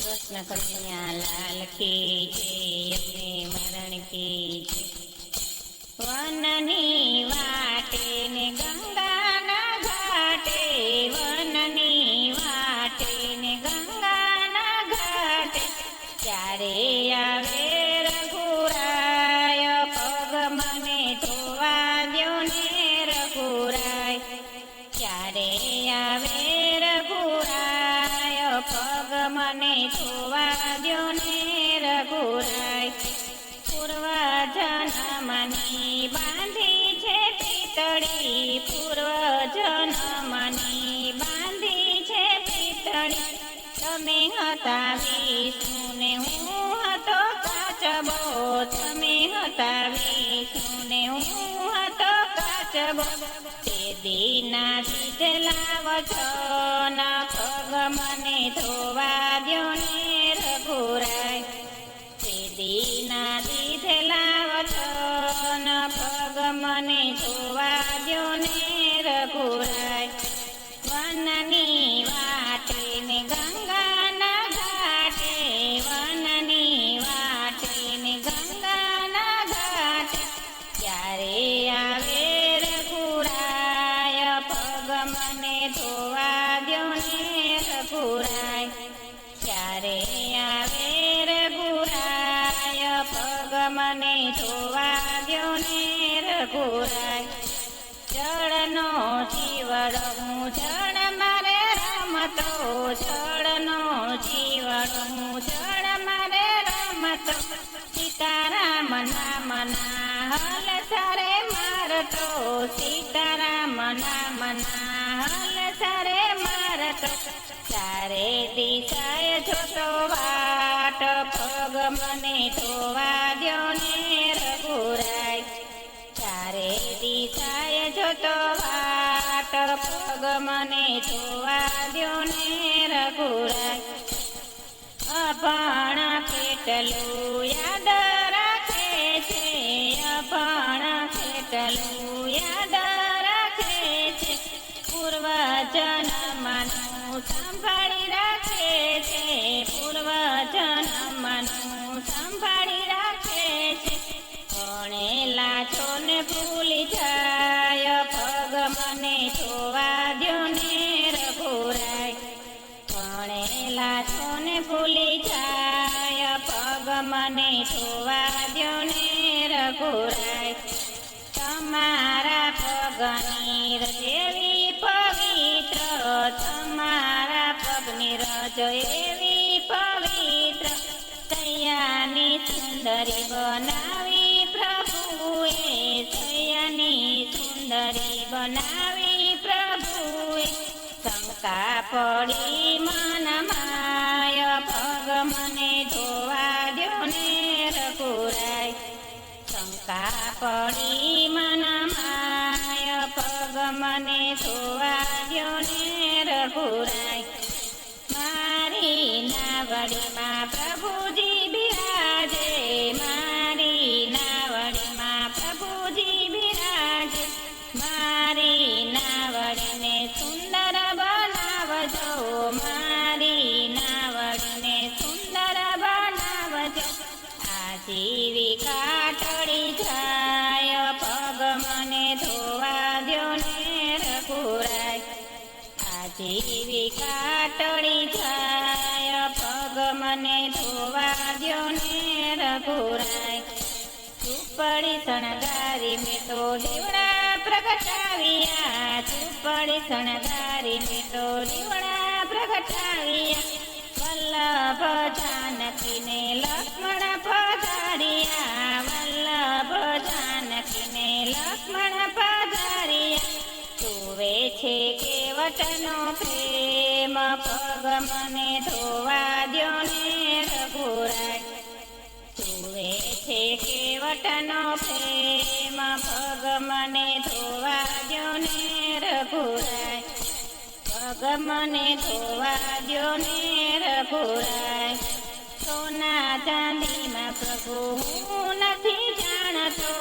કૃષ્ણ કનૈયા લાલ કી જય, અમને મરણ કી જય. વનની વાટે ને ગંગાના ઘાટે, વનની વાટે ને ગંગાના ઘાટે, ત્યારે આવે રઘુરાય, પગ મને ધોવા દ્યો ને રઘુરાય. ત્યારે આવે રઘુરાય, પગ મને ધોવા દ્યો ને રઘુરાય. પૂર્વ જન્મની બાંધી છે પિતળી, પૂર્વ જન્મની બાંધી છે પિતળી. તમે હતા વિષ્ણુ ને હું હતો કાચબો, તમે હતા વિષ્ણુ ને હું હતો કાચબો. તે દીના દીધ લાવ છો ના, પગ મને ધોવા દ્યો ને રઘુરાય. તે દીના દીધ લાવ છો ના, પગ મને ધોવા દ્યો ને રઘુરાય. વનની વાટે ને ગંગાના ઘાટે, વનની વાટે ને ગંગાના ઘાટે, ત્યારે આવે રઘુરાય, પગ મને ધોવા દ્યો ને રઘુરાય. ત્યારે આવે રઘુરાય, પગ મને ધોવા દ્યો ને રઘુરાય. જળનો જીવડો હું જળ મારે રમતો, જળનો જીવડો હું જળ મારે રમતો. સીતારામ નામના હલ સારે મારતો, સીતારામ નામના હલ સારે મારતો. ચારે દિશાએ જોતો વાટ, પગ મને ધોવા દ્યો ને રઘુરાય. ચારે દિશાએ જોતો વાટ, પગ મને ધોવા દ્યો ને રઘુરાય. અભણ કેટલું યાદ રાખે છે, અભણ કેટલું યાદ રાખે છે. પૂર્વ જન્મનું સંભાળી રાખે છે, પૂર્વ જન્મનું સંભાળી રાખે છે. ભણેલા છો ને ભૂલી જાય, પગ મને ધોવા દ્યો ને રઘુરાય. ભણેલા છો ને ભૂલી જાય, પગ મને ધોવા દ્યો ને રઘુરાય. તમારા પગની રજ એવી પવિત્ર, તમારા પગની રજ એવી પવિત્ર. સૈયાની સુંદરી બનાવી પ્રભુએ, સૈયાની સુંદરી બનાવી પ્રભુએ. શંકા પડી મનમાય, પગ મને ધોવા દ્યો ને રઘુરાય. શંકા પડી મનમાય, પગ મને ધોવા દ્યો ને રઘુરાય. મારી નાવડીમાં પ્રભુજી બિરાજે, મારી નાવડીમાં પ્રભુજી બિરાજે. મારી નાવડીને સુંદર બનાવજો, મારી નાવડીને સુંદર બનાવજો. આજીવિકા ટળી જાય, પગ મને ધોવા દ્યો ને રઘુરાય. આજીવિકા ટળી જાય, પગ મને ધોવા દ્યો ને રઘુરાય. ઝૂંપડી શણગારી મેં તો દીવડા પ્રગટાવ્યા, ઝૂંપડી શણગારી મેં તો દીવડા પ્રગટાવ્યા. વલ્લભ જાનકીને લક્ષ્મણ પધાર્યા, વલ્લભ જાનકીને લક્ષ્મણ પધાર્યા. તુવે છે કેવટનો પ્રેમ, પગ મને ધોવા દ્યો ને રઘુરાય. તુવે છે કેવટનો પ્રેમ, પગ મને ધોવા દ્યો ને રઘુરાય. પગ મને ધોવા દ્યો ને રઘુરાય. સોના ચાંદીમાં પ્રભુ હું નથી જાણતો,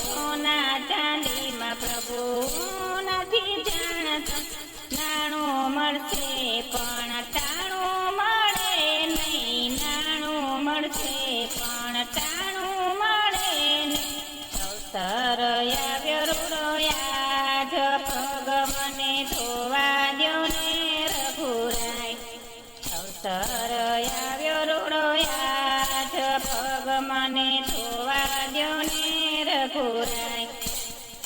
સોના ચાંદીમાં પ્રભુ હું નથી જાણતો. નાણું મળશે પણ ટાણું મળે નહીં, ટાણું મળે ને અવસર આવ્યો રૂડોયા જ પગ મને ધોવા દ્યો ને રઘુરાય અવસર આવ્યો રૂડોયા જ પગ મને ધોવા દ્યો ને રઘુરાય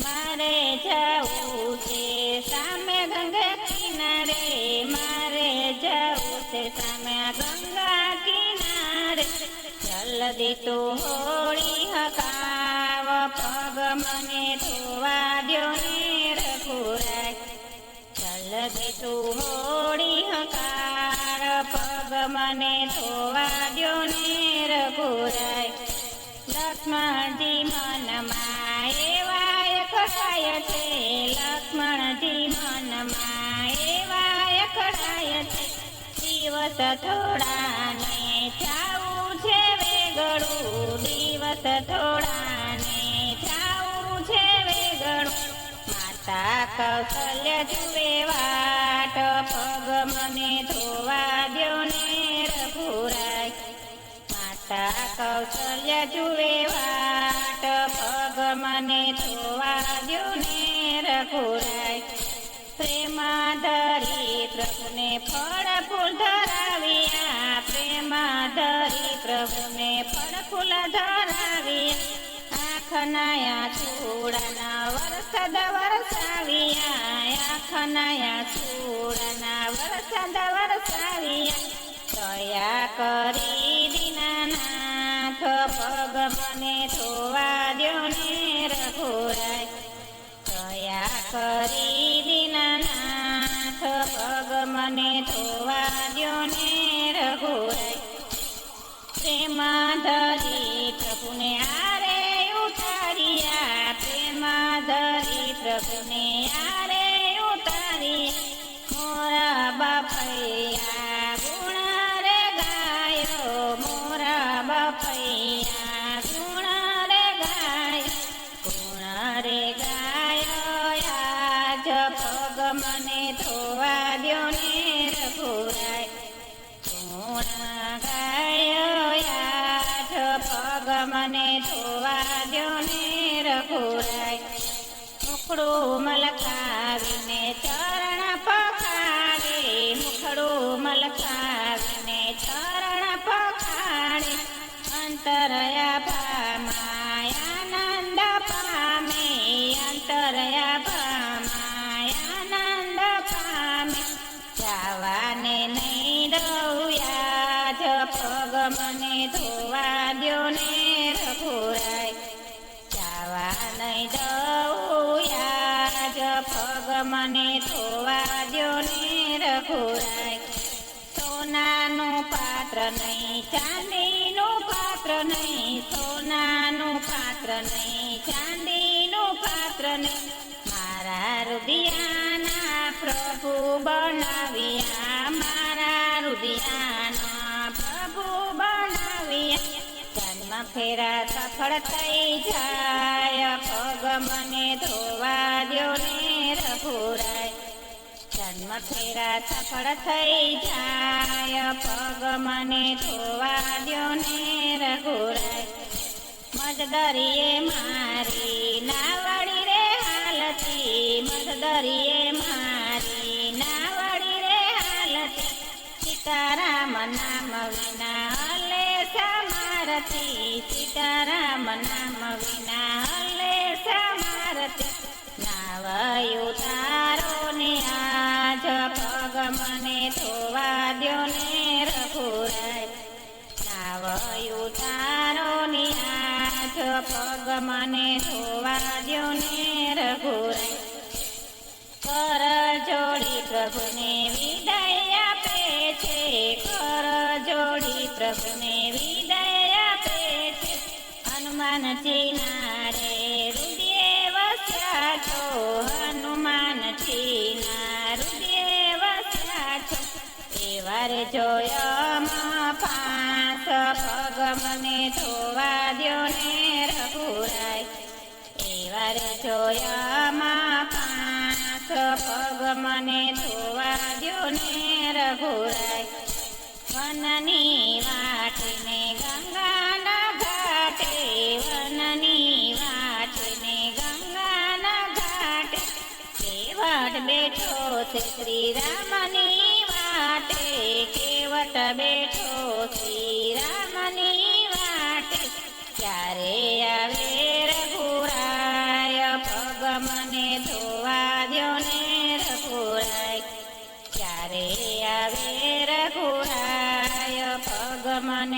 મારે જવું છે સામે ગંગા કિનારે મારે જવું છે સામે ગંગા કિનારે જલ્દી તું હોળી હકાવ પગ મને ધોવા દ્યો ને રઘુરાય જલ્દી તું હોળી હકાર પગ મને ધોવા દ્યો ને રઘુરાય લક્ષ્મણજી મનમાં એવા કડાય છે લક્ષ્મણજી મનમાં એવા કડાય છે દિવસ થોડાને જાવું છે વેગળું દિવસ થોડાને જાવું છે વેગળું માતા કૌશલ્ય જુએ વાટ પગ મને ધોવા દ્યો ને રઘુરાય માતા કૌશલ્ય જુએ વાટ પગ મને ધોવા દ્યો ને રઘુરાય પ્રેમ ધરી પ્રભુને ફળ ફૂલ ધરાવ્યા પ્રેમ ધરી પ્રભુને ફળ ફૂલ ધરાવ્યા આખનાયા ચૂડાના વરસાદ વરસાવ્યા આખનાયા ચૂડાના વરસાદ વરસાવ્યા દયા કરી દીનાનાથ પગ મને ધોવા દ્યો ને રઘુરાય દયા કરી દીનાનાથ પગ મને ધોવા દ્યો ને રઘુરાય પ્રેમ ધરી પ્રભુને આરે ઉતાર્યા પ્રેમ ધરી પ્રભુને આરે ઉતાર્યા મોરા બાપૈયા ગુણ રે ગાયો મોરા બાપૈયા ગુણ રે ગાયો ગુણ રે ગાયો આજ પગ મને ધોવા દ્યો ને રઘુરાય ગુણ ગાયો આજ પગ મને ધોવા દ્યો ને રઘુરાય મુખડું મલકાવીને ચરણ પખાડે મુખડું મલકાવીને ચરણ પખાડે અંતરયા ભામાયાનંદ પામે અંતરયા ભામાયાનંદ પામે જાવાને નહીં દઉયા જ પગ મને ધોવા દ્યો ને રઘુરાય જાવા નહીં દઉયા જ પગ મને ધોવા દ્યો ને રઘુરાય સોનાનું પાત્ર નહીં ચાંદીનું પાત્ર નહીં સોનાનું પાત્ર નહીં ચાંદીનું પાત્ર નહીં મારા રુદિયાના પ્રભુ બનાવ્યા મારા રુદિયાના પ્રભુ બનાવ્યા જન્મ ફેરા સફળ થઈ જાય પગ મને ધોવા દ્યો ને રઘુરાય જન્મ ફેરા સફળ થઈ જાય પગ મને ધોવા દ્યો ને રઘુરાય મજદરીએ મારી નાવડી રે હાલતી મજદરીએ મારી નાવડી રે હાલતી સીતારામ નામ વિના હલે સમારતી સીતારામ નામ વિના હલે સમારતી નાવયું તારો ને આજ પગ મને ધોવા દ્યો ને રઘુરાય નાવયું તારો ને આજ પગ મને ધોવા દ્યો ને રઘુરાય કર જોડી પ્રભુને વિદાય આપે છે કર જોડી પ્રભુને વિદાય આપે છે હનુમાનજી ના રે હૃદય વસ્યા છો હનુમાનજી ના હૃદય વસ્યા છો એવા રે જોયમાં પાંચ પગ મને ધોવા દ્યો ને રઘુરાય એવા રે જોયમાં પાંચ પગ મને ધોવા દ્યો ને રઘુરાય વનની વાટીને ગંગાના ઘાટ વાટ બેઠો છે શ્રી રામની વાટે કેવટ બેઠો શ્રી રામની વાટે ક્યારે આવે રઘુરાય પગ મને ધોવા દ્યો ને રઘુરાય ક્યારે આવે રઘુરાય પગ મને